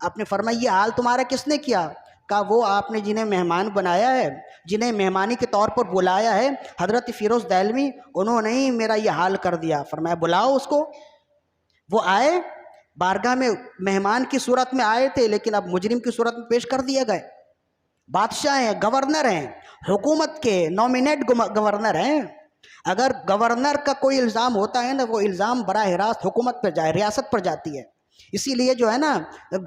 آپ نے فرمایا یہ حال تمہارا کس نے کیا؟ کہا وہ آپ نے جنہیں مہمان بنایا ہے، جنہیں مہمانی کے طور پر بلایا ہے، حضرت فیروز دہلوی، انہوں نے ہی میرا یہ حال کر دیا۔ فرمایا بلاؤ اس کو۔ وہ آئے، بارگاہ میں مہمان کی صورت میں آئے تھے لیکن اب مجرم کی صورت میں پیش کر دیے گئے۔ بادشاہ ہیں، گورنر ہیں، حکومت کے نامینیٹ گورنر ہیں۔ اگر گورنر کا کوئی الزام ہوتا ہے نا، وہ الزام براہ راست حکومت پر جائے، ریاست پر جاتی ہے۔ اسی لیے جو ہے نا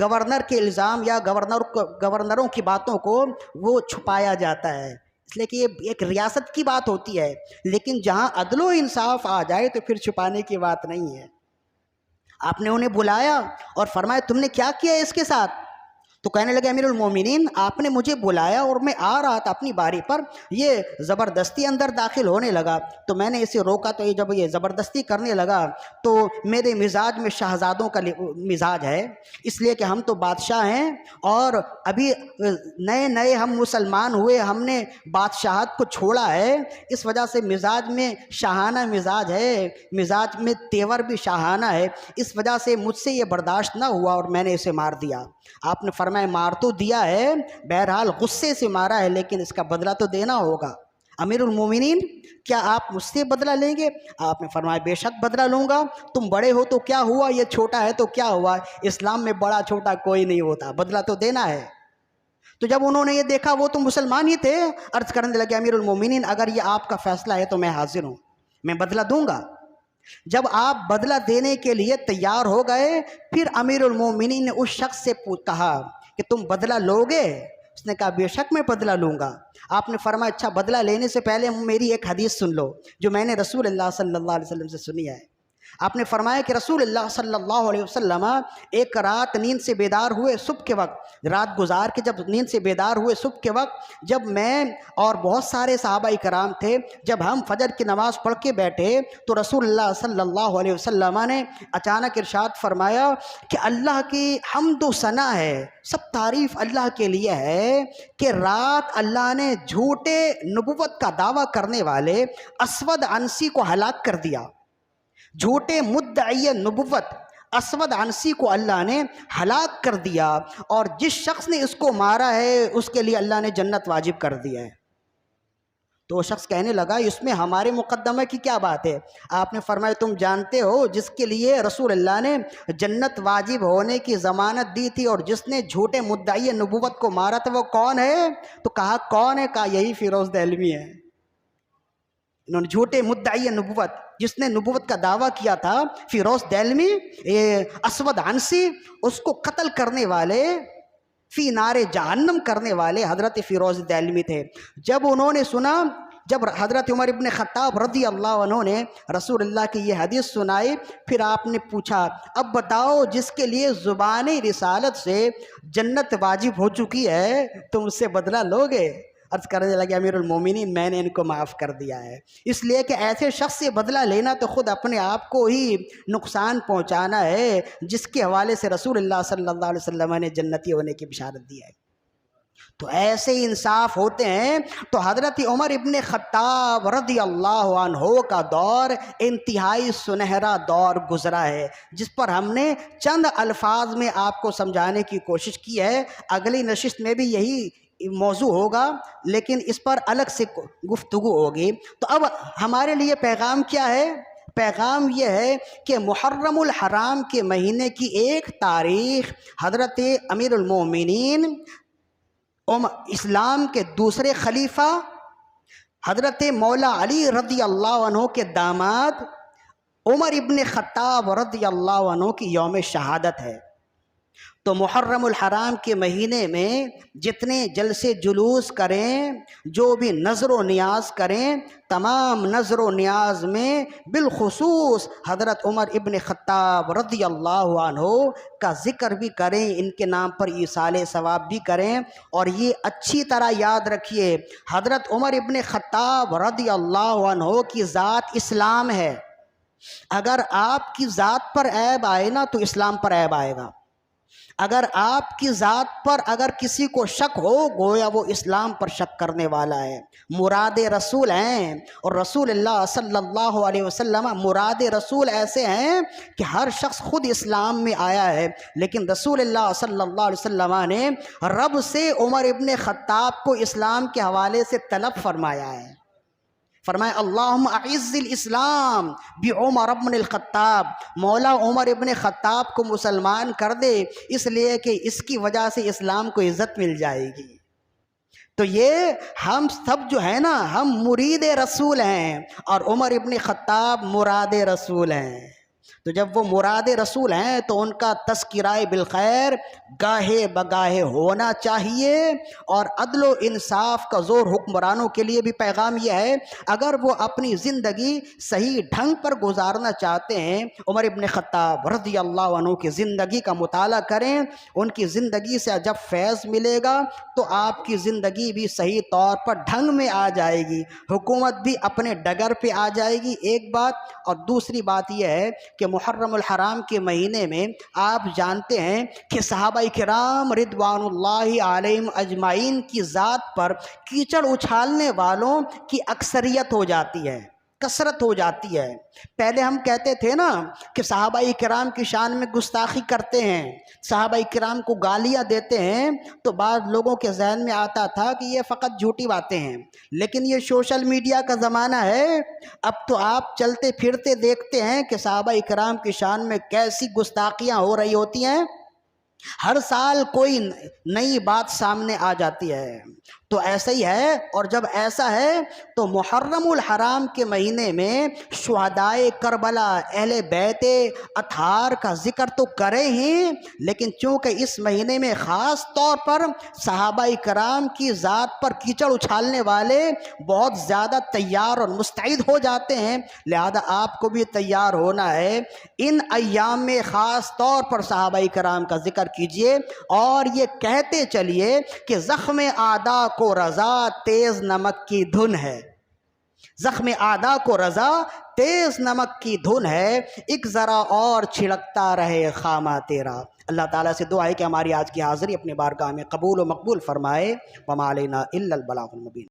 گورنر کے الزام یا گورنروں کی باتوں کو وہ چھپایا جاتا ہے، اس لیے کہ یہ ایک ریاست کی بات ہوتی ہے۔ لیکن جہاں عدل و انصاف آ جائے تو پھر چھپانے کی بات نہیں ہے۔ آپ نے انہیں بلایا اور فرمایا تم نے کیا کیا اس کے ساتھ؟ تو کہنے لگے امیر المومنین آپ نے مجھے بلایا اور میں آ رہا تھا اپنی باری پر، یہ زبردستی اندر داخل ہونے لگا، تو میں نے اسے روکا، تو یہ جب یہ زبردستی کرنے لگا تو میرے مزاج میں شہزادوں کا مزاج ہے، اس لیے کہ ہم تو بادشاہ ہیں اور ابھی نئے ہم مسلمان ہوئے، ہم نے بادشاہت کو چھوڑا ہے، اس وجہ سے مزاج میں شاہانہ مزاج ہے، مزاج میں تیور بھی شاہانہ ہے، اس وجہ سے مجھ سے یہ برداشت نہ ہوا اور میں نے اسے مار دیا۔ آپ نے فرمایا مار تو دیا ہے، بہرحال غصے سے مارا ہے، لیکن اس کا بدلہ تو دینا ہوگا۔ امیر المومنین کیا آپ مجھ سے بدلہ لیں گے؟ آپ نے فرمایا بے شک بدلہ لوں گا، تم بڑے ہو تو کیا ہوا، یہ چھوٹا ہے تو کیا ہوا، اسلام میں بڑا چھوٹا کوئی نہیں ہوتا، بدلہ تو دینا ہے۔ تو جب انہوں نے یہ دیکھا وہ تو مسلمان ہی تھے، عرض کرنے لگے امیر المومنین اگر یہ آپ کا فیصلہ ہے تو میں حاضر ہوں، میں بدلہ دوں گا۔ جب آپ بدلہ دینے کے لیے تیار ہو گئے، پھر امیر المومنین نے اس شخص سے کہا کہ تم بدلہ لو گے؟ اس نے کہا بے شک میں بدلہ لوں گا۔ آپ نے فرمایا اچھا بدلہ لینے سے پہلے میری ایک حدیث سن لو جو میں نے رسول اللہ صلی اللہ علیہ وسلم سے سنی ہے۔ آپ نے فرمایا کہ رسول اللہ صلی اللہ علیہ وسلم ایک رات نیند سے بیدار ہوئے، صبح کے وقت رات گزار کے جب نیند سے بیدار ہوئے صبح کے وقت، جب میں اور بہت سارے صحابہ کرام تھے، جب ہم فجر کی نماز پڑھ کے بیٹھے تو رسول اللہ صلی اللہ علیہ وسلم نے اچانک ارشاد فرمایا کہ اللہ کی حمد و ثنا ہے، سب تعریف اللہ کے لیے ہے کہ رات اللہ نے جھوٹے نبوت کا دعویٰ کرنے والے اسود عنسی کو ہلاک کر دیا۔ جھوٹے مدعی نبوت اسود عنسی کو اللہ نے ہلاک کر دیا، اور جس شخص نے اس کو مارا ہے اس کے لیے اللہ نے جنت واجب کر دیا ہے۔ تو وہ شخص کہنے لگا اس میں ہمارے مقدمہ کی کیا بات ہے؟ آپ نے فرمایا تم جانتے ہو جس کے لیے رسول اللہ نے جنت واجب ہونے کی ضمانت دی تھی اور جس نے جھوٹے مدعی نبوت کو مارا تھا وہ کون ہے؟ تو کہا کون ہے؟ کہا یہی فیروز دہلوی ہے۔ انہوں نے جھوٹے مدعی نبوت، جس نے نبوت کا دعویٰ کیا تھا، فیروز دہلوی اسود عنسی، اس کو قتل کرنے والے، فی نار جہنم کرنے والے حضرت فیروز دہلوی تھے۔ جب انہوں نے سنا، جب حضرت عمر ابن خطاب رضی اللہ عنہ نے رسول اللہ کی یہ حدیث سنائی، پھر آپ نے پوچھا اب بتاؤ جس کے لیے زبان رسالت سے جنت واجب ہو چکی ہے تم اس سے بدلہ لو گے؟ عرض کرنے لگے امیر المومنین میں نے ان کو معاف کر دیا ہے، اس لیے کہ ایسے شخص سے بدلہ لینا تو خود اپنے آپ کو ہی نقصان پہنچانا ہے جس کے حوالے سے رسول اللہ صلی اللہ علیہ وسلم نے جنتی ہونے کی بشارت دی ہے۔ تو ایسے انصاف ہوتے ہیں۔ تو حضرت عمر ابن خطاب رضی اللہ عنہ کا دور انتہائی سنہرا دور گزرا ہے، جس پر ہم نے چند الفاظ میں آپ کو سمجھانے کی کوشش کی ہے۔ اگلی نشست میں بھی یہی موضوع ہوگا، لیکن اس پر الگ سے گفتگو ہوگی۔ تو اب ہمارے لیے پیغام کیا ہے؟ پیغام یہ ہے کہ محرم الحرام کے مہینے کی ایک تاریخ حضرت امیر المومنین اسلام کے دوسرے خلیفہ حضرت مولا علی رضی اللہ عنہ کے داماد عمر ابن خطاب رضی اللہ عنہ کی یوم شہادت ہے۔ تو محرم الحرام کے مہینے میں جتنے جلسے جلوس کریں، جو بھی نظر و نیاز کریں، تمام نظر و نیاز میں بالخصوص حضرت عمر ابن خطاب رضی اللہ عنہ کا ذکر بھی کریں، ان کے نام پر ایصال ثواب بھی کریں۔ اور یہ اچھی طرح یاد رکھیے، حضرت عمر ابن خطاب رضی اللہ عنہ کی ذات اسلام ہے۔ اگر آپ کی ذات پر عیب آئے نا تو اسلام پر عیب آئے گا۔ اگر آپ کی ذات پر اگر کسی کو شک ہو، گویا وہ اسلام پر شک کرنے والا ہے۔ مراد رسول ہیں، اور رسول اللہ صلی اللہ علیہ وسلم مراد رسول ایسے ہیں کہ ہر شخص خود اسلام میں آیا ہے، لیکن رسول اللہ صلی اللہ علیہ وسلم نے رب سے عمر ابن خطاب کو اسلام کے حوالے سے طلب فرمایا ہے۔ فرمایا اللہم اعز الاسلام بعمر ابن الخطاب، مولا عمر ابن خطاب کو مسلمان کر دے، اس لیے کہ اس کی وجہ سے اسلام کو عزت مل جائے گی۔ تو یہ ہم سب جو ہے نا، ہم مرید رسول ہیں، اور عمر ابن خطاب مراد رسول ہیں۔ تو جب وہ مراد رسول ہیں تو ان کا تذکرہ بالخیر گاہے بگاہے ہونا چاہیے۔ اور عدل و انصاف کا زور حکمرانوں کے لیے بھی پیغام یہ ہے، اگر وہ اپنی زندگی صحیح ڈھنگ پر گزارنا چاہتے ہیں، عمر ابن خطاب رضی اللہ عنہ کی زندگی کا مطالعہ کریں۔ ان کی زندگی سے جب فیض ملے گا تو آپ کی زندگی بھی صحیح طور پر ڈھنگ میں آ جائے گی، حکومت بھی اپنے ڈگر پہ آ جائے گی، ایک بات۔ اور دوسری بات یہ ہے کہ محرم الحرام کے مہینے میں آپ جانتے ہیں کہ صحابہ کرام رضوان اللہ علیہم اجمعین کی ذات پر کیچڑ اچھالنے والوں کی اکثریت ہو جاتی ہے، کثرت ہو جاتی ہے۔ پہلے ہم کہتے تھے نا کہ صحابہ کرام کی شان میں گستاخی کرتے ہیں، صحابہ کرام کو گالیاں دیتے ہیں، تو بعض لوگوں کے ذہن میں آتا تھا کہ یہ فقط جھوٹی باتیں ہیں۔ لیکن یہ سوشل میڈیا کا زمانہ ہے، اب تو آپ چلتے پھرتے دیکھتے ہیں کہ صحابہ کرام کی شان میں کیسی گستاخیاں ہو رہی ہوتی ہیں۔ ہر سال کوئی نئی بات سامنے آ جاتی ہے۔ تو ایسا ہی ہے، اور جب ایسا ہے تو محرم الحرام کے مہینے میں شہدائے کربلا اہل بیت اطہار کا ذکر تو کریں ہی، لیکن چونکہ اس مہینے میں خاص طور پر صحابہ کرام کی ذات پر کیچڑ اچھالنے والے بہت زیادہ تیار اور مستعد ہو جاتے ہیں، لہذا آپ کو بھی تیار ہونا ہے۔ ان ایام میں خاص طور پر صحابہ کرام کا ذکر کیجئے، اور یہ کہتے چلیے کہ زخم اعداء کو رضا تیز نمک کی دھن ہے، زخم اعداء کو رضا تیز نمک کی دھن ہے، ایک ذرا اور چھڑکتا رہے خامہ تیرا۔ اللہ تعالیٰ سے دعا ہے کہ ہماری آج کی حاضری اپنے بارگاہ میں قبول و مقبول فرمائے۔ وما علینا الا البلاغ المبین۔